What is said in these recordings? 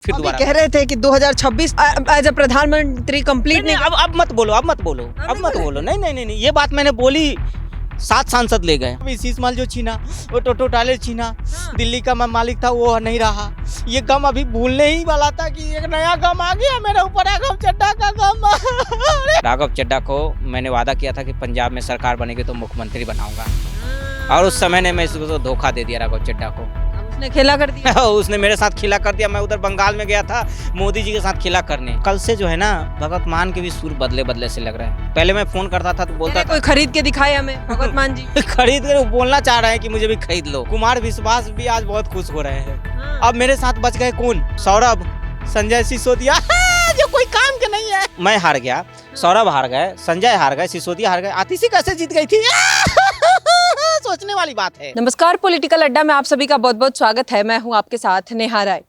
फिर अभी दोबारा कह रहे थे कि 2026 एज अ प्रधानमंत्री कंप्लीट नहीं, अब मत बोलो, अब मत बोलो, अब मत बोलो। नहीं नहीं नहीं नहीं, ये बात मैंने बोली, 7 सांसद ले गए। अभी शीश माल जो छीना, वो टोटो टाले छीना, दिल्ली का मैं मालिक था वो नहीं रहा। ये गम अभी भूलने ही वाला था कि एक नया गम आ गया मेरे ऊपर, राघव चड्ढा का गम। राघव चड्ढा को मैंने वादा किया था कि पंजाब में सरकार बनेगी तो मुख्यमंत्री बनाऊंगा, और उस समय ने मैं इसको धोखा दे दिया राघव चड्ढा को। उसने खेला कर दिया। उसने मेरे साथ खिला कर दिया। मैं उधर बंगाल में गया था मोदी जी के साथ खिला करने। कल से जो है ना, भगत मान के भी सुर बदले बदले से लग रहा है। पहले मैं फोन करता था तो बोलता था कोई खरीद के दिखाए हमें भगत मान जी। खरीद कर बोलना चाह रहे हैं कि मुझे भी खरीद लो। कुमार विश्वास भी आज बहुत खुश हो रहे हैं। अब मेरे साथ बच गए कौन? सौरभ, संजय सिसोदिया, जो कोई काम के नहीं है। मैं हार गया, सौरभ हार गए, संजय हार गए, सिसोदिया हार गए। आतिशी कैसे जीत गई थी? सोचने वाली बात है। नमस्कार, पॉलिटिकल अड्डा में आप सभी का बहुत बहुत स्वागत है। मैं हूं आपके साथ नेहा राय।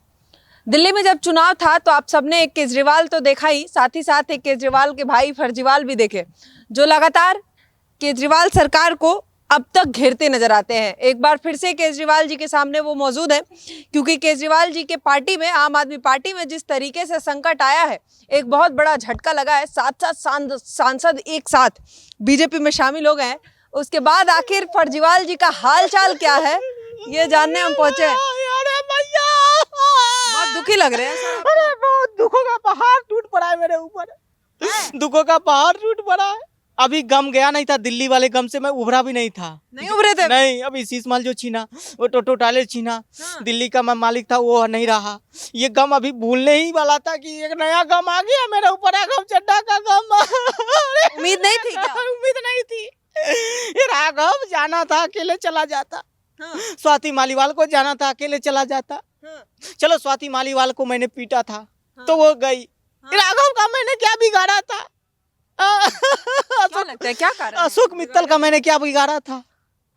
दिल्ली में जब चुनाव था तो आप सबने एक केजरीवाल तो देखा ही, साथ ही साथ एक केजरीवाल के भाई फर्जीवाल भी देखे, जो लगातार केजरीवाल सरकार को अब तक घेरते नजर आते हैं। एक बार फिर से केजरीवाल जी के सामने वो मौजूद है, क्योंकि केजरीवाल जी के पार्टी में, आम आदमी पार्टी में जिस तरीके से संकट आया है, एक बहुत बड़ा झटका लगा है। 7 सांसद एक साथ बीजेपी में शामिल हो गए हैं। उसके बाद आखिर फर्जीवाल जी का हाल चाल क्या है, ये जानने हम पहुंचे। अरे भैया, बहुत दुखी लग रहे हैं। अरे बहुत दुखों का पहाड़ टूट पड़ा है मेरे ऊपर। दुखों का पहाड़ टूट पड़ा है। अभी गम गया नहीं था, दिल्ली वाले गम से मैं उभरा भी नहीं था। नहीं उभरे थे? नहीं, अभी शीश माल जो छीना, वो टोटो टाले छीना, दिल्ली का मैं मालिक था वो नहीं रहा। ये गम अभी भूलने ही वाला था कि एक नया गम आ गया मेरे ऊपर, राघव चड्ढा का गम। उम्मीद नहीं थी क्या? उम्मीद नहीं थी। ये राघव जाना था अकेले चला जाता। स्वाति मालीवाल को जाना था अकेले चला जाता। चलो, स्वाति मालीवाल को मैंने पीटा था तो वो गई। राघव का मैंने क्या बिगाड़ा था? क्या लगता है, क्या कारण है? अशोक मित्तल का मैंने क्या बिगाड़ा था?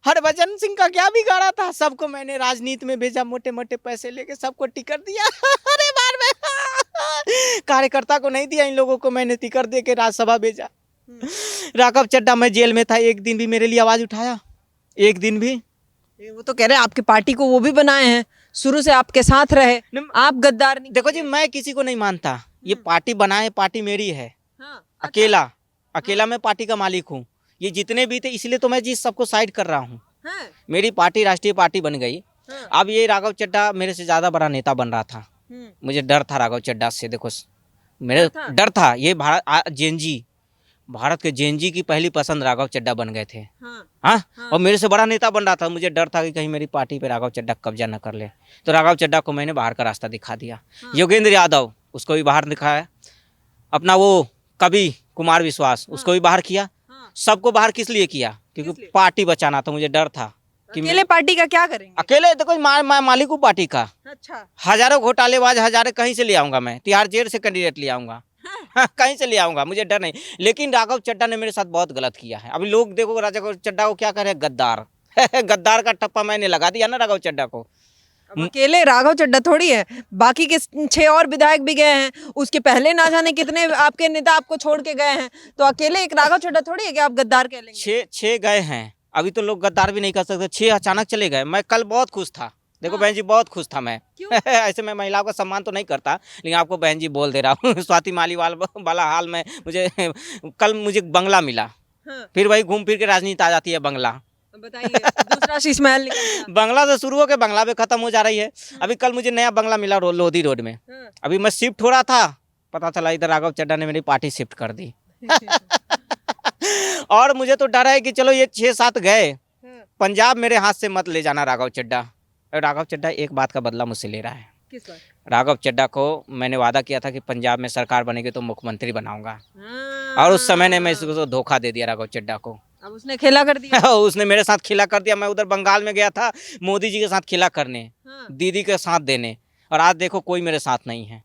हरभजन सिंह का क्या बिगाड़ा था? सबको मैंने राजनीति में भेजा, मोटे मोटे पैसे लेके सबको टिकट दिया। अरे बार में कार्यकर्ता को नहीं दिया, इन लोगों को मैंने टिकट दे के राज्यसभा भेजा। राघव चड्ढा, मैं जेल में था, एक दिन भी मेरे लिए आवाज उठाया? एक दिन भी? वो तो कह रहे हैं आपकी पार्टी को वो भी बनाए हैं, शुरू से आपके साथ रहे, आप गद्दार नहीं। देखो जी, मैं किसी को नहीं मानता। ये पार्टी बनाए, पार्टी मेरी है। अकेला मैं पार्टी का मालिक हूँ। ये जितने भी थे, इसलिए तो मैं जी सबको साइड कर रहा हूँ। मेरी पार्टी राष्ट्रीय पार्टी बन गई। अब ये राघव चड्ढा मेरे से ज्यादा बड़ा नेता बन रहा था। मुझे डर था राघव चड्ढा से। देखो, मेरे डर था। ये भारत के जेएनजी की पहली पसंद राघव चड्ढा बन गए थे। हाँ, और मेरे से बड़ा नेता बन रहा था। मुझे डर था कि कहीं मेरी पार्टी पे राघव चड्ढा कब्जा न कर ले। तो राघव चड्ढा को मैंने बाहर का रास्ता दिखा दिया। योगेंद्र यादव, उसको भी बाहर दिखाया। अपना वो कवि कुमार विश्वास, उसको भी बाहर किया। सबको बाहर किस लिए किया? क्योंकि पार्टी बचाना था। मुझे डर था कि अकेले पार्टी का क्या करेंगे? अकेले देखो, मालिक हूँ पार्टी का। अच्छा, हजारों घोटालेबाज, हजारों कहीं से ले आऊंगा मैं। तिहाड़ जेल से कैंडिडेट ले आऊंगा। हाँ, कहीं से ले आऊंगा, मुझे डर नहीं। लेकिन राघव चड्ढा ने मेरे साथ बहुत गलत किया है। अभी लोग देखो राघव चड्ढा को क्या कह रहे हैं, गद्दार। गद्दार का टप्पा मैंने लगा दिया ना राघव चड्ढा को। अकेले राघव चड्ढा थोड़ी है, बाकी के 6 और विधायक भी गए हैं। उसके पहले ना जाने कितने आपके नेता आपको छोड़ के गए हैं। तो अकेले एक राघव चड्ढा थोड़ी है कि आप गद्दार कह लेंगे। 6 गए हैं, अभी तो लोग गद्दार भी नहीं कर सकते। 6 अचानक चले गए। मैं कल बहुत खुश था। देखो बहन जी, बहुत खुश था मैं। ऐसे मैं महिलाओं का सम्मान तो नहीं करता, लेकिन आपको बहन जी बोल दे रहा हूँ। स्वाति मालीवाल वाला हाल में मुझे कल बंगला मिला। फिर वही घूम फिर के राजनीति आ जाती है। बंगला बताइए, दूसरा शीश महल निकल गया। बंगला से शुरू होकर बंगला पे खत्म हो जा रही है। अभी कल मुझे नया बंगला मिला लोधी रोड में। अभी मैं शिफ्ट हो रहा था, पता चला इधर राघव चड्ढा ने मेरी पार्टी शिफ्ट कर दी। और मुझे तो डर है कि चलो ये 6-7 गए, पंजाब मेरे हाथ से मत ले जाना राघव चड्ढा। राघव चड्ढा एक बात का बदला मुझसे ले रहा है। किस बात? राघव चड्ढा को मैंने वादा किया था कि पंजाब में सरकार बनेगी तो मुख्यमंत्री बनाऊंगा, और उस समय ने मैं इसको धोखा दे दिया राघव चड्ढा को। अब उसने खेला कर दिया। उसने मेरे साथ खिला कर दिया। मैं उधर बंगाल में गया था मोदी जी के साथ खिला करने, दीदी के साथ देने, और आज देखो कोई मेरे साथ नहीं है।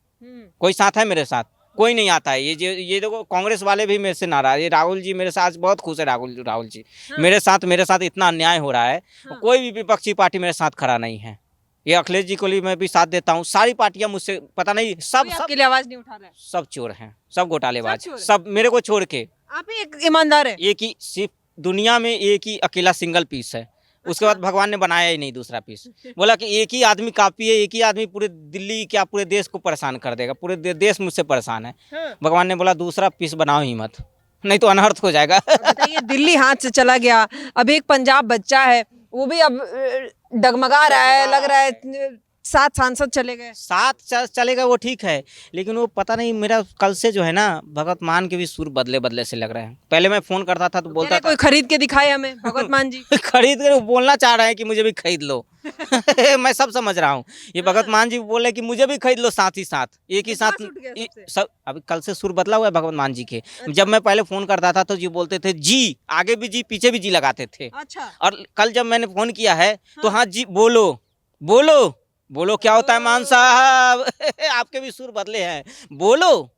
कोई साथ है मेरे साथ? कोई नहीं आता है। ये देखो, कांग्रेस वाले भी मेरे से नाराज। ये राहुल जी मेरे साथ बहुत खुश है। राहुल जी मेरे साथ इतना अन्याय हो रहा है। कोई भी विपक्षी पार्टी मेरे साथ खड़ा नहीं है। ये अखिलेश जी को मैं भी साथ देता हूँ। सारी पार्टियां मुझसे, पता नहीं, सब आपके लिए आवाज नहीं उठा रहे। सब चोर हैं, सब घोटालेबाज, सब मेरे को छोड़ के। आप ही एक ईमानदार है। एक ही, सिर्फ दुनिया में एक ही अकेला सिंगल पीस है, उसके बाद भगवान ने बनाया ही नहीं दूसरा पीस। बोला कि एक ही आदमी काफी है, एक ही आदमी पूरे दिल्ली क्या पूरे देश को परेशान कर देगा, पूरे देश मुझसे परेशान है। भगवान ने बोला दूसरा पीस बनाओ ही मत, नहीं तो अनर्थ हो जाएगा। बताइए, दिल्ली हाथ से चला गया, अब एक पंजाब बच्चा है, वो भी अब डगमगा रहा है, लग रहा है 7 सांसद चले गए। 7 चले गए वो ठीक है, लेकिन वो पता नहीं मेरा कल से जो है ना भगत मान के भी सुर बदले बदले से लग रहे हैं। पहले मैं फोन करता था तो बोलता था कोई खरीद के दिखाए हमें भगत मान जी। खरीद के बोलना चाह रहे हैं कि मुझे भी खरीद लो। मैं सब समझ रहा हूँ, ये भगत मान जी बोले कि मुझे भी खरीद लो साथ ही साथ, एक ही साथ सब। अभी कल से सुर बदला हुआ है भगत मान जी के। जब मैं पहले फोन करता था तो जी बोलते थे जी, आगे भी जी पीछे भी जी लगाते थे। अच्छा। और कल जब मैंने फोन किया है तो हाँ जी बोलो बोलो बोलो, क्या होता है मान साहब। आपके भी सुर बदले हैं, बोलो।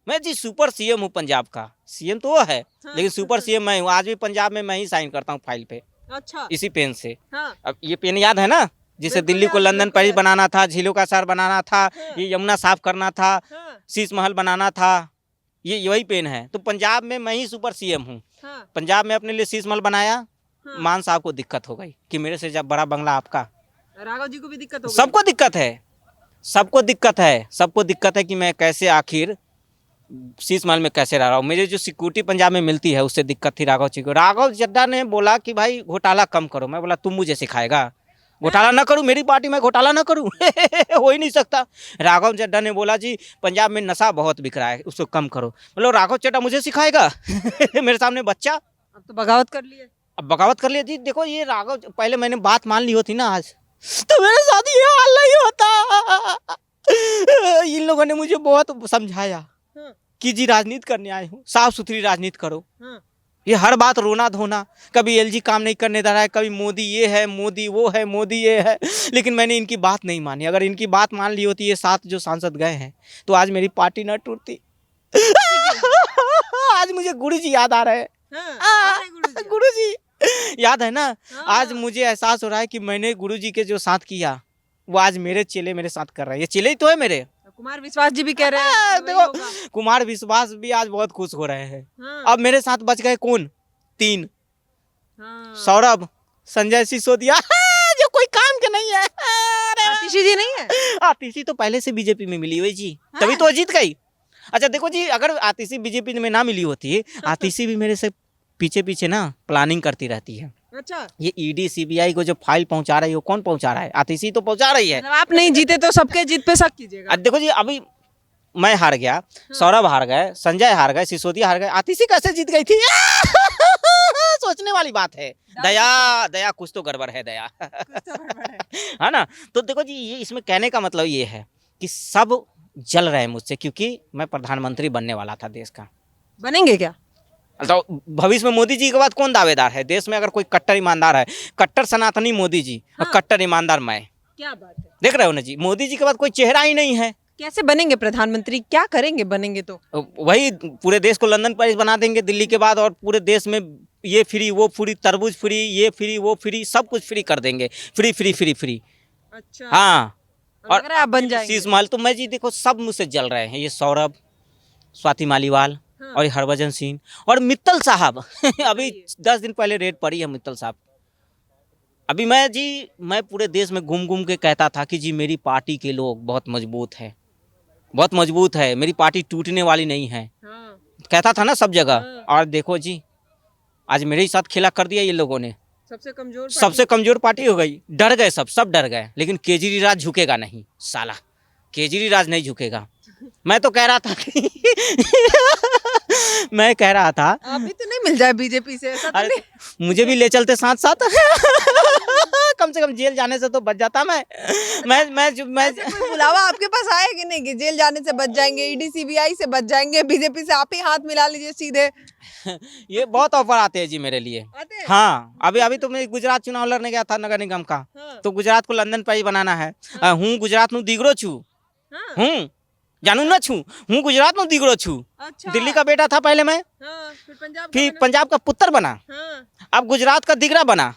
मैं जी सुपर सीएम हूँ पंजाब का, सीएम तो वो है लेकिन सुपर सीएम मैं हूँ। आज भी पंजाब में मैं ही साइन करता हूँ फाइल पे। अच्छा। इसी पेन से। अब ये पेन याद है ना, जिसे दिल्ली को लंदन पेरिस बनाना था, झीलों का शहर बनाना था, ये यमुना साफ करना था, शीश महल बनाना था, ये वही पेन है। तो पंजाब में मैं ही सुपर सीएम हूँ। पंजाब में अपने लिए शीश महल बनाया, मान साहब को दिक्कत हो गई कि मेरे से जब बड़ा बंगला आपका। राघव जी को भी दिक्कत हो गई। सबको दिक्कत है, सबको दिक्कत है, सबको दिक्कत है कि मैं कैसे आखिर शीश महल में कैसे रह रहा हूँ। मुझे जो सिक्योरिटी पंजाब में मिलती है उससे दिक्कत थी राघव जी को। राघव चड्ढा ने बोला कि भाई घोटाला कम करो। मैं बोला तुम मुझे सिखाएगा, घोटाला ना करूँ, मेरी पार्टी में घोटाला ना करूँ। हो ही नहीं सकता। राघव चड्ढा ने बोला जी पंजाब में नशा बहुत बिक रहा है, उसको कम करो। बोलो राघव चड्ढा मुझे सिखाएगा। मेरे सामने बच्चा। अब तो बगावत कर लिया। अब बगावत कर लिया जी। देखो ये राघव, पहले मैंने बात मान ली होती ना आज तो मेरे साथ ये हाल नहीं होता। इन लोगों ने मुझे बहुत समझाया कि जी राजनीति करने आए हो, साफ सुथरी राजनीति करो। ये हर बात रोना धोना, कभी एलजी काम नहीं करने दे रहा है, कभी मोदी ये है, मोदी वो है, मोदी ये है, लेकिन मैंने इनकी बात नहीं मानी। अगर इनकी बात मान ली होती, ये 7 जो सांसद गए हैं, तो आज मेरी पार्टी न टूटती। आज मुझे गुरुजी याद आ रहे हैं। गुरुजी याद है ना। आज मुझे एहसास हो रहा है कि मैंने गुरुजी के जो साथ किया वो आज मेरे चेले मेरे साथ कर रहे हैं। ये चेले ही तो है मेरे। कुमार विश्वास जी भी कह रहे हैं। देखो कुमार विश्वास भी आज बहुत खुश हो रहे हैं। अब मेरे साथ बच गए कौन? 3। सौरभ, संजय सिसोदिया, जो कोई काम के नहीं है। आतिशी जी नहीं है। आतिशी तो पहले से बीजेपी में मिली हुई जी, तभी तो जीत गई। अच्छा देखो जी, अगर आतिशी बीजेपी में ना मिली होती, आतिशी भी मेरे से पीछे पीछे ना प्लानिंग करती रहती है। अच्छा। ये ईडी सीबीआई को जो फाइल पहुंचा रही है वो कौन पहुंचा रहा है? आतिशी तो पहुंचा रही है। आप नहीं जीते तो सबके जीत पे शक कीजिएगा। देखो जी, अभी मैं हार गया, सौरभ हार गए, संजय हार गए, सिसोदिया हार गए, आतिशी कैसे जीत गई थी? सोचने वाली बात है। दया दया कुछ तो गड़बड़ है, दया है ना। तो देखो जी, ये इसमें कहने का मतलब ये है कि सब जल रहे हैं मुझसे, क्योंकि मैं प्रधानमंत्री बनने वाला था देश का। बनेंगे क्या? तो भविष्य में मोदी जी के बाद कौन दावेदार है देश में? अगर कोई कट्टर ईमानदार है, कट्टर सनातनी मोदी जी, और कट्टर ईमानदार मैं। क्या बात है। देख रहे हो ना जी, मोदी जी के बाद कोई चेहरा ही नहीं है। कैसे बनेंगे प्रधानमंत्री? क्या करेंगे बनेंगे तो? वही पूरे देश को लंदन पेरिस बना देंगे दिल्ली के बाद, और पूरे देश में ये फ्री वो फ्री, तरबूज फ्री, ये फ्री वो फ्री, सब कुछ फ्री कर देंगे। Free free free free. अच्छा। हाँ, और आप बन जाएंगे शीश महल। तो मैं जी देखो सब मुझसे जल रहे हैं, ये सौरभ, स्वाति मालीवाल, और हरभजन सिंह और मित्तल साहब। अभी 10 दिन पहले रेड पड़ी है मित्तल साहब। अभी मैं पूरे देश में घूम घूम के कहता था कि जी मेरी पार्टी के लोग बहुत मजबूत है, बहुत मजबूत है, मेरी पार्टी टूटने वाली नहीं है। कहता था ना सब जगह। और देखो जी, आज मेरे ही साथ खेला कर दिया ये लोगों ने। सबसे कमजोर पार्टी हो गई। डर गए, सब डर गए। लेकिन केजरीवाल झुकेगा नहीं, साला केजरीवाल नहीं झुकेगा। मैं तो कह रहा था कि मैं कह रहा था अभी तो नहीं मिल जाए बीजेपी से, ऐसा तो नहीं। मुझे भी ले चलते साथ साथ। कम से कम जेल जाने से तो बच जाता मैं कोई बुलावा आपके पास आया कि नहीं कि जेल जाने से बच जाएंगे, ईडी सीबीआई से बच जाएंगे, बीजेपी से आप ही हाथ मिला लीजिए सीधे। ये बहुत ऑफर आते हैं जी मेरे लिए। हाँ, अभी तो मैं गुजरात चुनाव लड़ने गया था नगर निगम का। तो गुजरात को लंदन पेरिस बनाना है। हूँ गुजरात नु दीगरो छू, हूँ जानू ना छू, हूँ गुजरात में दीगरो छू। अच्छा। दिल्ली का बेटा था पहले मैं। फिर पंजाब का पुत्र बना। अब गुजरात का दिगरा बना।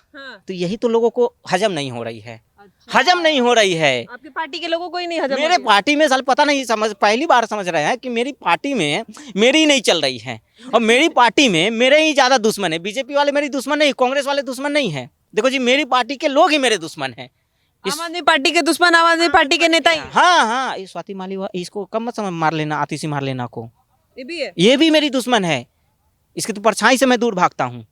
तो यही तो लोगों को हजम नहीं हो रही है। अच्छा। हजम नहीं हो रही है। आपकी पार्टी के लोगों को ही नहीं हजम। मेरे पार्टी में साल पता नहीं पहली बार समझ रहे हैं कि मेरी पार्टी में मेरी ही नहीं चल रही है, और मेरी पार्टी में मेरे ही ज्यादा दुश्मन है। बीजेपी वाले मेरी दुश्मन नहीं, कांग्रेस वाले दुश्मन नहीं है, देखो जी, मेरी पार्टी के लोग ही मेरे दुश्मन हैं। आम आदमी पार्टी के दुश्मन आम आदमी पार्टी के नेता ही हैं। हाँ हाँ, ये स्वाति माली इसको कम मत समझ मार लेना, आतिशी मार लेना को, ये भी है। ये भी मेरी दुश्मन है। इसकी तो परछाई से मैं दूर भागता हूँ।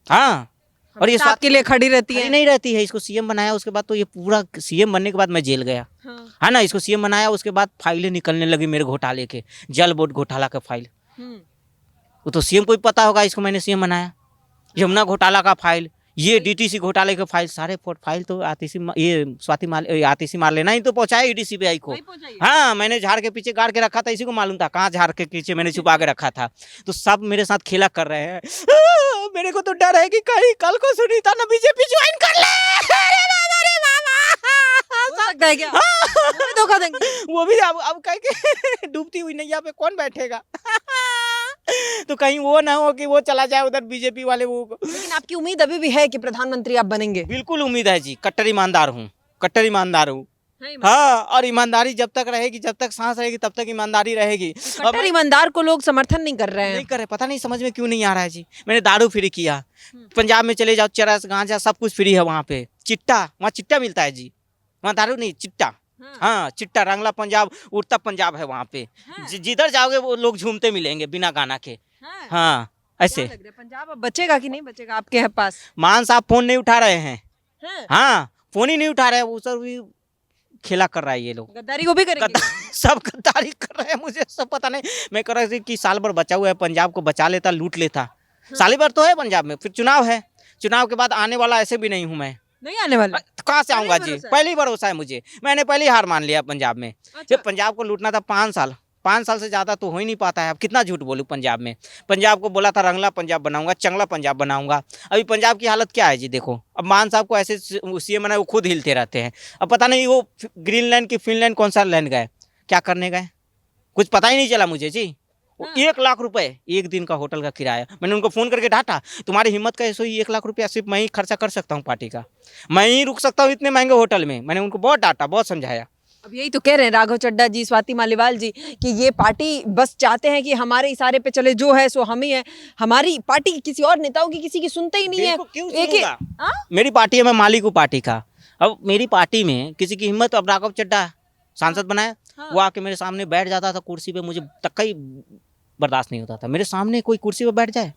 हाँ, और ये आपके लिए खड़ी रहती है। नहीं रहती है। इसको सीएम बनाया, उसके बाद तो ये पूरा सीएम बनने के बाद मैं जेल गया। हाँ। है ना, इसको सीएम बनाया, उसके बाद फाइलें निकलने लगी मेरे घोटाले के, जल बोर्ड घोटाला का फाइल। वो तो सीएम को भी पता होगा इसको मैंने सीएम बनाया। यमुना घोटाला का फाइल, ये डीटीसी घोटाले के फाइल, सारे फाइल तो ये स्वाति आतिशी मार लेना ही तो पहुंचाया ईडीसीबीआई को। हाँ, मैंने झाड़ के पीछे गाड़ के रखा था, इसी को मालूम था कहाँ झाड़ के पीछे मैंने छुपा के रखा था। तो सब मेरे साथ खेला कर रहे हैं। मेरे को तो डर है कि कहीं कल को सुनीता ना बीजेपी ज्वाइन कर ले। अरे बाबा रे बाबा, हो सकता है क्या? वो भी धोखा देंगे। वो भी अब कह के डूबती हुई नैया पे कौन बैठेगा। तो कहीं वो ना हो कि वो चला जाए उधर बीजेपी वाले वो। लेकिन आपकी उम्मीद अभी भी है कि प्रधानमंत्री आप बनेंगे? बिल्कुल उम्मीद है जी, कट्टर ईमानदार हूँ, कट्टर ईमानदार हूँ। हाँ, और ईमानदारी जब तक रहेगी, जब तक सांस रहेगी तब तक ईमानदारी रहेगी। कट्टर ईमानदार को लोग समर्थन नहीं कर रहे हैं। नहीं कर रहे, पता नहीं समझ में क्यों नहीं आ रहा है जी। मैंने दारू फ्री किया, पंजाब में चले जाओ, चरस गांजा सब कुछ फ्री है वहाँ पे। चिट्टा, वहाँ चिट्टा मिलता है जी, वहाँ दारू नहीं, चिट्टा। हाँ, चिट्टा, रंगला पंजाब, उड़ता पंजाब है वहाँ पे। जिधर जाओगे वो लोग झूमते मिलेंगे बिना गाना के। हाँ, ऐसे। पंजाब अब बचेगा कि नहीं बचेगा आपके पास? मान साहब फोन नहीं उठा रहे हैं। हाँ, फोन ही नहीं उठा रहे हैं, वो सर भी खेला कर रहा है ये लोग। गद्दारी वो भी करेंगे। सब गद्दारी कर रहे हैं, मुझे सब पता नहीं। मैं कर रहा थी कि साल भर बचा हुआ है, पंजाब को बचा लेता, लूट लेता। साल भर तो है पंजाब में, फिर चुनाव है, चुनाव के बाद आने वाला ऐसे भी नहीं हूँ मैं। नहीं आने वाला? कहाँ से आऊंगा जी, पहली भरोसा है मुझे। मैंने पहले ही हार मान लिया पंजाब में। जब पंजाब को लूटना था 5 साल से ज्यादा तो हो ही नहीं पाता है। अब कितना झूठ बोलूं पंजाब में। पंजाब को बोला था रंगला पंजाब बनाऊंगा, चंगला पंजाब बनाऊंगा। अभी पंजाब की हालत क्या है जी, देखो। अब मान साहब को ऐसे सीएम बनाए, वो खुद हिलते रहते हैं। अब पता नहीं वो ग्रीनलैंड की फिनलैंड कौन सा लैंड गए, क्या करने गए, कुछ पता ही नहीं चला मुझे जी। 1 लाख रुपए एक दिन का होटल का किराया। मैंने उनको फोन करके डांटा, तुम्हारी हिम्मत कैसे हुई 1 लाख रुपया सिर्फ मैं ही खर्चा कर सकता हूँ पार्टी का, मैं ही रुक सकता हूँ इतने महंगे होटल में। मैंने उनको बहुत डांटा, बहुत समझाया। अब यही तो कह रहे हैं राघव चड्ढा जी, स्वाति मालीवाल जी, कि ये पार्टी बस चाहते हैं कि हमारे इशारे पे चले, जो है सो हम ही है। हमारी पार्टी किसी और नेताओं की किसी की सुनते ही नहीं है। मेरी पार्टी है, मैं मालिक हूँ पार्टी का। अब मेरी पार्टी में किसी की हिम्मत, अब राघव चड्ढा सांसद बनाया, वो आके मेरे सामने बैठ जाता था कुर्सी पे, मुझे तक ही बर्दाश्त नहीं होता था। मेरे सामने कोई कुर्सी पे बैठ जाए,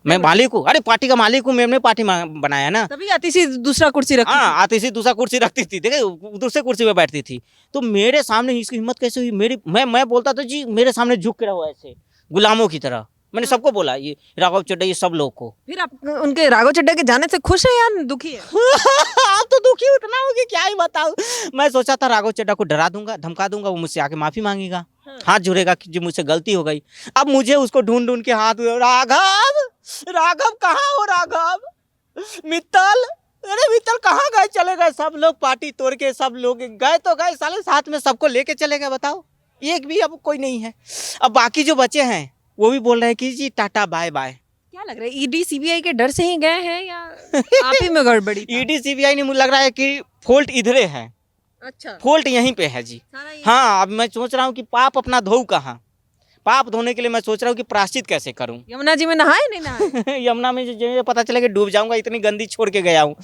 मैं मालिक हूँ, अरे पार्टी का मालिक हूँ, मैंने पार्टी बनाया ना। तभी आतिशी दूसरा कुर्सी रखती। हाँ, आतिशी दूसरा कुर्सी रखती थी, देखे दूसरे कुर्सी पे बैठती थी। तो मेरे सामने इसकी हिम्मत कैसे हुई? मैं बोलता था जी, मेरे सामने झुक के रहो ऐसे गुलामों की तरह। मैंने सबको बोला, ये राघव चड्ढा, ये सब लोग को। फिर आप उनके राघव चड्ढा के जाने से खुश है या दुखी है? आप तो दुखी उतना होगी, क्या ही बताऊं। मैं सोचा था राघव चड्ढा को डरा दूंगा, धमका दूंगा, वो मुझसे आके माफी मांगेगा, हाथ जोड़ेगा कि जी मुझसे गलती हो गई। अब मुझे उसको ढूंढ ढूंढ के हाथ, राघव कहाँ हो, राघव, मित्तल, अरे मित्तल कहाँ गए, चले गए सब लोग, पार्टी तोड़ के सब लोग गए तो गए साले, साथ में सबको लेके चले गए। बताओ, एक भी अब कोई नहीं है। अब बाकी जो बचे हैं वो भी बोल रहे हैं कि जी टाटा बाय बाय। क्या लग रहा है, ईडी सीबीआई के डर से ही गए हैं या आप ही में गड़बड़ी? ईडी सीबीआई नहीं, मुझे लग रहा है कि फॉल्ट इधरे है। अच्छा, फॉल्ट यहीं पे है जी। हाँ, अब मैं सोच रहा हूँ कि पाप अपना धोऊं कहाँ। पाप धोने के लिए मैं सोच रहा हूँ कि प्रायश्चित कैसे करूँ। यमुना जी में नहाए नहीं नहाए? यमुना में जो पता चलेगा डूब जाऊंगा, इतनी गंदी छोड़ के गया हूँ।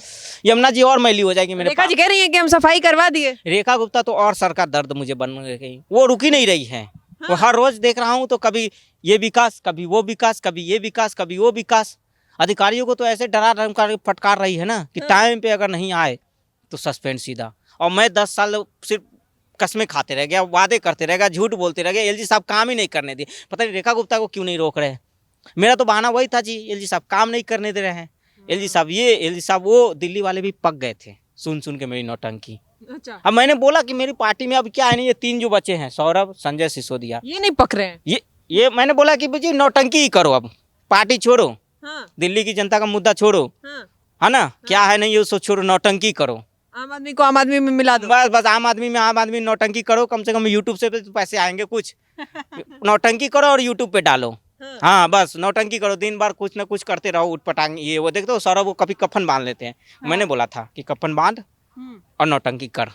यमुना जी और मैली हो जाएगी मेरे। रेखा जी कह रही है कि हम सफाई करवा दिए। रेखा गुप्ता तो और सर का दर्द मुझे बन गई, वो रुकी नहीं रही है। वो हर रोज देख रहा हूँ तो कभी ये विकास, कभी वो विकास, कभी ये विकास, कभी वो विकास। अधिकारियों को तो ऐसे डरा धमका फटकार रही है ना कि टाइम पे अगर नहीं आए तो सस्पेंड सीधा। और मैं 10 साल सिर्फ कस्में खाते रह गया, वादे करते रह गया, झूठ बोलते रह गया। एलजी साहब काम ही नहीं करने दिए। पता नहीं रेखा गुप्ता को क्यों नहीं रोक रहे। मेरा तो बहाना वही था जी, एलजी साहब काम नहीं करने दे रहे हैं, एलजी साहब ये, एलजी साहब वो। दिल्ली वाले भी पक गए थे सुन सुन के मेरी नौटंकी। अच्छा। अब मैंने बोला कि मेरी पार्टी में अब क्या है नहीं, ये 3 जो बचे हैं, सौरभ, संजय, सिसोदिया, ये नहीं पक रहे हैं। ये मैंने बोला कि भाई नौटंकी ही करो, अब पार्टी छोड़ो। हाँ। दिल्ली की जनता का मुद्दा छोड़ो। हाँ। है ना। हाँ। क्या है नहीं उसको छोड़ो, नौटंकी करो। आम आदमी को आम आदमी में मिला दो। बस आम आदमी में आम आदमी नौटंकी करो, कम से कम यूट्यूब से पैसे आएंगे कुछ। नौटंकी करो और यूट्यूब पे डालो। हाँ, बस नौटंकी करो, दिन भर कुछ ना कुछ करते रहो, उठपटांग ये वो। देखते हो सौरभ वो कभी कफन बांध लेते हैं। मैंने बोला था कि कफन बांध और नौटंकी कर,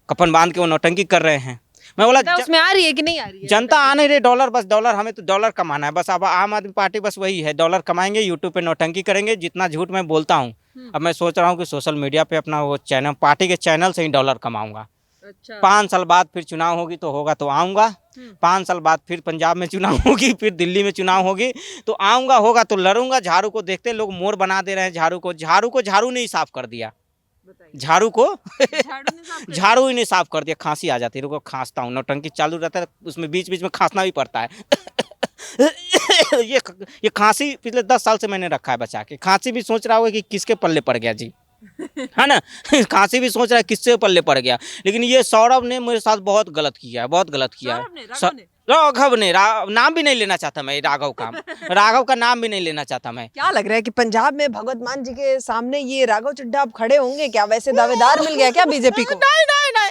कफन बांध के वो नौटंकी कर रहे हैं। मैं बोला उसमें आ रही है कि नहीं आ रही है? जनता आ नहीं रही, डॉलर, बस डॉलर, हमें तो डॉलर कमाना है बस। अब आम आदमी पार्टी बस वही है, डॉलर कमाएंगे, यूट्यूब पे नौटंकी करेंगे। जितना झूठ मैं बोलता हूँ अब मैं सोच रहा हूँ कि सोशल मीडिया पे अपना वो चैनल, पार्टी के चैनल से ही डॉलर कमाऊंगा। अच्छा 5 साल बाद फिर चुनाव होगी तो होगा तो आऊँगा। 5 साल बाद फिर पंजाब में चुनाव होगी, फिर दिल्ली में चुनाव होगी तो आऊँगा, होगा तो लड़ूंगा। झाड़ू को देखते लोग मोर बना दे रहे हैं, झाड़ू ने ही साफ कर दिया। बताइए झाड़ू को झाड़ू ने साफ कर दिया। झाड़ू ही ने साफ कर दिया। खांसी आ जाती है, रुको खांसता हूँ। नौटंकी चालू रहता है, उसमें बीच बीच में खांसना भी पड़ता है। ये खांसी पिछले 10 साल से मैंने रखा है बचा के। खांसी भी सोच रहा होगा कि किसके पल्ले पड़ गया जी, है ना। खांसी भी सोच रहा है किससे पल्ले पड़ गया। लेकिन ये सौरभ ने मेरे साथ बहुत गलत किया है, बहुत गलत किया सौरभ ने, है। राघव ने? राघव ने, नाम भी नहीं लेना चाहता मैं राघव का। राघव का नाम भी नहीं लेना चाहता मैं। क्या लग रहा है कि पंजाब में भगवत मान जी के सामने ये राघव चड्ढा अब खड़े होंगे क्या? वैसे दावेदार मिल गया क्या बीजेपी को? नहीं,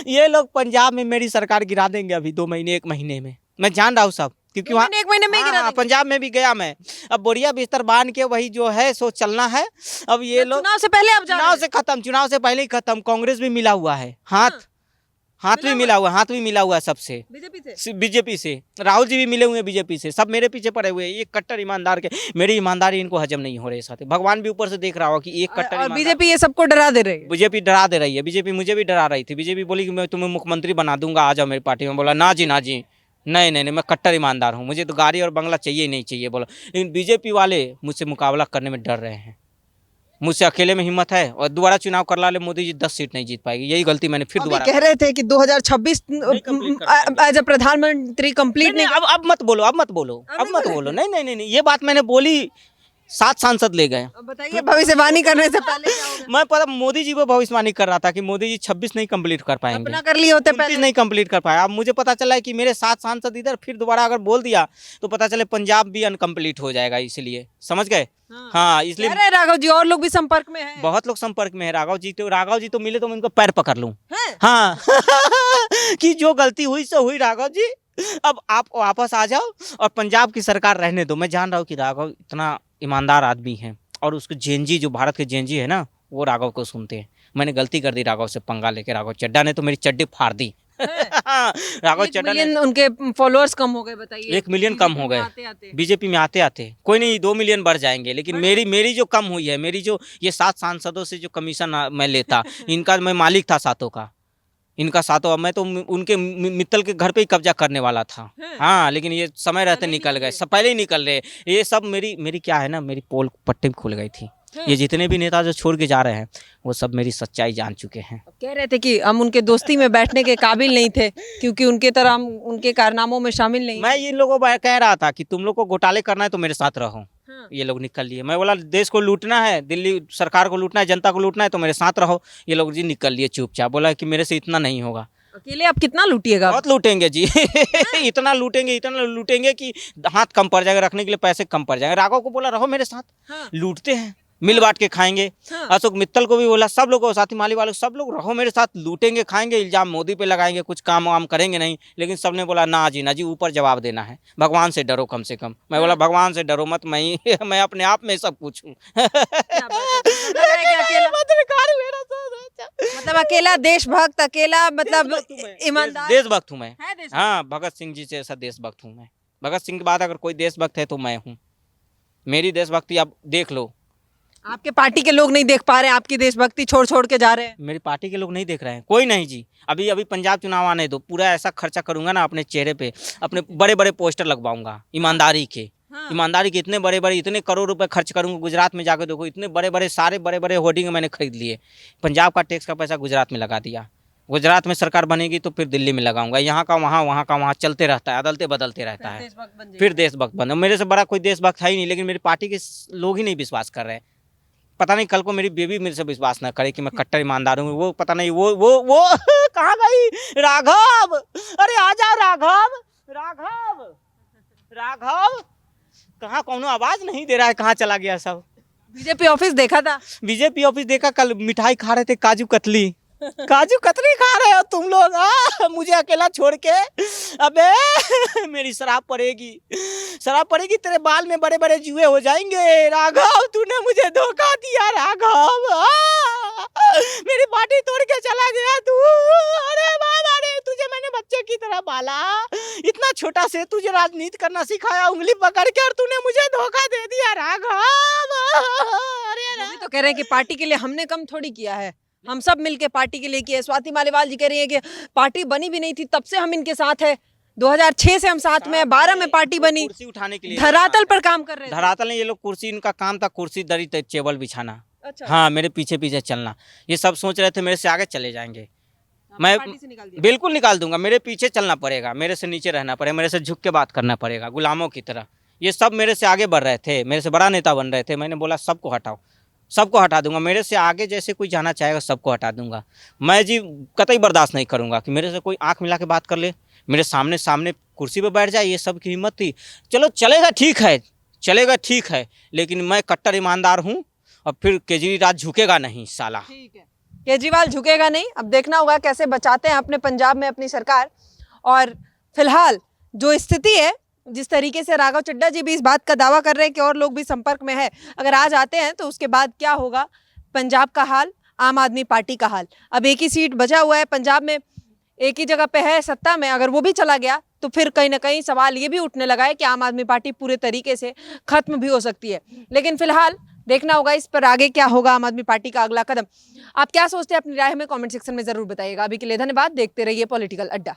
ये लोग पंजाब में मेरी सरकार गिरा देंगे अभी 2 महीने 1 महीने में। मैं जान रहा हूँ सब, क्योंकि वहाँ 1 महीने में ही गिरा हाँ, देंगे? पंजाब में भी गया मैं। अब बोरिया बिस्तर बांध के वही जो है सो चलना है। अब ये लोग चुनाव से पहले अब जा रहे चुनाव हैं? से खत्म, चुनाव से पहले ही खत्म। कांग्रेस भी मिला हुआ है, हाथ भी मिला हुआ है, हाथ भी मिला हुआ है सबसे, बीजेपी से। राहुल जी भी मिले हुए हैं बीजेपी से, सब मेरे पीछे पड़े हुए हैं। ये कट्टर ईमानदार के, मेरी ईमानदारी इनको हजम नहीं हो रही साथ। भगवान भी ऊपर से देख रहा हो कि एक कट्टर और बीजेपी ये सबको डरा दे रही है। बीजेपी डरा दे रही है। बीजेपी मुझे भी डरा रही थी। बीजेपी बोली कि मैं तुम्हें मुख्यमंत्री बना दूंगा, आ जाओ मेरी पार्टी में। बोला ना जी, ना जी, नहीं नहीं नहीं, मैं कट्टर ईमानदार हूँ, मुझे तो गाड़ी और बंगला चाहिए ही नहीं चाहिए। बोला, लेकिन बीजेपी वाले मुझसे मुकाबला करने में डर रहे हैं। मुझसे अकेले में हिम्मत है, और दोबारा चुनाव कर ला ले मोदी जी 10 सीट नहीं जीत पाएगी। यही गलती मैंने फिर अभी दोबारा कह रहे थे कि 2026 एज अ प्रधानमंत्री कंप्लीट नहीं, नहीं। अब मत बोलो, अब मत बोलो, अब मत बोलो। नहीं नहीं नहीं, ये बात मैंने बोली, 7 सांसद ले गए। अब बताइए भविष्यवाणी करने से पहले क्या होगा? मैं पता मोदी जी को भविष्यवाणी कर रहा था कि मोदी जी 26 नहीं कंप्लीट कर पाएंगे, अपना कर लिए होते 29 पहले। नहीं कंप्लीट कर पाया। अब मुझे पता चला है कि मेरे 7 सांसद इधर, फिर दोबारा अगर बोल दिया तो पता चले पंजाब भी अनकम्प्लीट हो जाएगा। इसलिए समझ गए। हाँ, इसलिए कह रहे हैं राघव जी और लोग भी संपर्क में हैं। बहुत लोग संपर्क में है। राघव जी तो मिले तो मैं उनको पैर पकड़ लूं। हैं? हाँ कि जो गलती हुई सो हुई राघव जी, अब आप वापस आ जाओ और पंजाब की सरकार रहने दो। मैं जान रहा हूँ कि राघव इतना ईमानदार आदमी है, और उसके जेनजी जो भारत के जेनजी है ना, वो राघव को सुनते हैं। मैंने गलती कर दी राघव से पंगा लेके। राघव चड्ढा ने तो मेरी चड्डी फाड़ दी। राघव 1 चड्ढा ने मिलियन उनके फॉलोअर्स कम हो गए, बताइए। 1 मिलियन कम हो गए बीजेपी में आते आते। कोई नहीं, 2 मिलियन बढ़ जाएंगे। लेकिन मेरी जो कम हुई है, मेरी जो ये 7 सांसदों से जो कमीशन मैं लेता, इनका मैं मालिक था 7 का। इनका 7, मैं तो उनके मित्तल के घर पे ही कब्जा करने वाला था। हाँ, लेकिन ये समय रहते निकल गए, सब पहले ही निकल रहे। ये सब मेरी क्या है ना, मेरी पोल पट्टी खुल गई थी। ये जितने भी नेता जो छोड़ के जा रहे हैं, वो सब मेरी सच्चाई जान चुके हैं। कह रहे थे कि हम उनके दोस्ती में बैठने के काबिल नहीं थे, क्योंकि उनके तरह हम उनके कारनामों में शामिल नहीं। मैं इन लोगों को कह रहा था कि तुम लोग को घोटाले करना है तो मेरे साथ रहो। ये लोग निकल लिए। मैं बोला देश को लूटना है, दिल्ली सरकार को लूटना है, जनता को लूटना है तो मेरे साथ रहो। ये लोग जी निकल लिए चुपचाप। बोला कि मेरे से इतना नहीं होगा। अकेले आप कितना लूटिएगा? बहुत लूटेंगे जी। इतना लूटेंगे कि हाथ कम पड़ जाएगा, रखने के लिए पैसे कम पड़ जाएंगे। राघव को बोला रहो मेरे साथ, लूटते हैं, मिल बांट के खाएंगे। अशोक मित्तल को भी बोला, सब लोगों को, साथी माली वालों सब लोग रहो मेरे साथ, लूटेंगे खाएंगे। इल्जाम मोदी पे लगाएंगे, कुछ काम वाम करेंगे नहीं। लेकिन सबने बोला ना जी, ना जी, ऊपर जवाब देना है, भगवान से डरो कम से कम। मैं बोला भगवान से डरो मत, मैं अपने आप में सब कुछ हूँ। मतलब अकेला देशभक्त, अकेला मतलब ईमानदार, देशभक्त हूँ मैं। हाँ, भगत सिंह जी से ऐसा देशभक्त हूँ मैं। भगत सिंह के बाद अगर कोई देशभक्त है तो मैं हूँ। मेरी देशभक्ति आप देख लो। आपके पार्टी के लोग नहीं देख पा रहे हैं आपकी देशभक्ति, छोड़ के जा रहे हैं। मेरी पार्टी के लोग नहीं देख रहे हैं, कोई नहीं जी। अभी पंजाब चुनाव आने दो, पूरा ऐसा खर्चा करूंगा ना अपने चेहरे पे, अपने बड़े बड़े पोस्टर लगवाऊंगा ईमानदारी के। ईमानदारी के इतने बड़े बड़े, इतने करोड़ रुपए खर्च करूंगा। गुजरात में जाकर देखो, इतने बड़े बड़े सारे बड़े बड़े होर्डिंग मैंने खरीद लिए। पंजाब का टैक्स का पैसा गुजरात में लगा दिया। गुजरात में सरकार बनेगी तो फिर दिल्ली में लगाऊंगा। यहाँ का वहाँ चलते रहता है, अदलते बदलते रहता है। फिर देशभक्त बनो। मेरे से बड़ा कोई देशभक्त है ही नहीं, लेकिन मेरी पार्टी के लोग ही नहीं विश्वास कर रहे। पता नहीं कल को मेरी बेबी मेरे से विश्वास ना करे कि मैं कट्टर ईमानदार हूँ। वो पता नहीं वो कहाँ गई राघव? अरे आ जाओ राघव कहाँ? कौन आवाज नहीं दे रहा है, कहाँ चला गया सब? बीजेपी ऑफिस देखा था? बीजेपी ऑफिस देखा, कल मिठाई खा रहे थे, काजू कतली खा रहे हो तुम लोग, मुझे अकेला छोड़ के। अबे मेरी शराब पड़ेगी, तेरे बाल में बड़े बड़े जुए हो जाएंगे। राघव तूने मुझे धोखा दिया राघव, मेरी पार्टी तोड़ के चला गया तू। अरे बाबा रे, तुझे मैंने बच्चे की तरह पाला, इतना छोटा से तुझे राजनीति करना सिखाया उंगली पकड़ के, और तूने मुझे धोखा दे दिया राघव। अरे वो भी तो कह रहे हैं कि पार्टी के लिए हमने कम थोड़ी किया है, हम सब मिलके पार्टी के लिए किए। स्वाति मालीवाल जी कह रही है कि पार्टी बनी भी नहीं थी तब से हम इनके साथ है, 2006 से हम साथ में है, 12 में पार्टी बनी, कुर्सी उठाने के लिए धरातल पर काम कर रहे थे। धरातल नहीं, ये लोग कुर्सी, इनका काम था कुर्सी दरी टेबल बिछाना। अच्छा, हाँ, मेरे पीछे पीछे चलना। ये सब सोच रहे थे मेरे से आगे चले जाएंगे, मैं पार्टी से निकाल दिया। बिल्कुल निकाल दूंगा। मेरे पीछे चलना पड़ेगा, मेरे से नीचे रहना पड़ेगा, मेरे से झुक के बात करना पड़ेगा, गुलामों की तरह। ये सब मेरे से आगे बढ़ रहे थे, मेरे से बड़ा नेता बन रहे थे। मैंने बोला सबको हटाओ, सबको हटा दूंगा। मेरे से आगे जैसे कोई जाना चाहेगा सबको हटा दूंगा। मैं जी कतई बर्दाश्त नहीं करूंगा कि मेरे से कोई आंख मिला के बात कर ले, मेरे सामने सामने कुर्सी पे बैठ जाए। ये सब की हिम्मत थी। चलो चलेगा, ठीक है, चलेगा, ठीक है, लेकिन मैं कट्टर ईमानदार हूँ। और फिर केजरीवाल झुकेगा नहीं साला। ठीक है, केजरीवाल झुकेगा नहीं। अब देखना होगा कैसे बचाते हैं अपने पंजाब में अपनी सरकार। और फिलहाल जो स्थिति है, जिस तरीके से राघव चड्ढा जी भी इस बात का दावा कर रहे हैं कि और लोग भी संपर्क में है, अगर आज आते हैं तो उसके बाद क्या होगा पंजाब का हाल, आम आदमी पार्टी का हाल। अब एक ही सीट बचा हुआ है पंजाब में, एक ही जगह पे है सत्ता में, अगर वो भी चला गया तो फिर कहीं ना कहीं सवाल ये भी उठने लगा है कि आम आदमी पार्टी पूरे तरीके से खत्म भी हो सकती है। लेकिन फिलहाल देखना होगा इस पर आगे क्या होगा आम आदमी पार्टी का अगला कदम। आप क्या सोचते हैं, अपनी राय हमें कमेंट सेक्शन में जरूर बताइएगा। अभी के लिए धन्यवाद, देखते रहिए पॉलिटिकल अड्डा।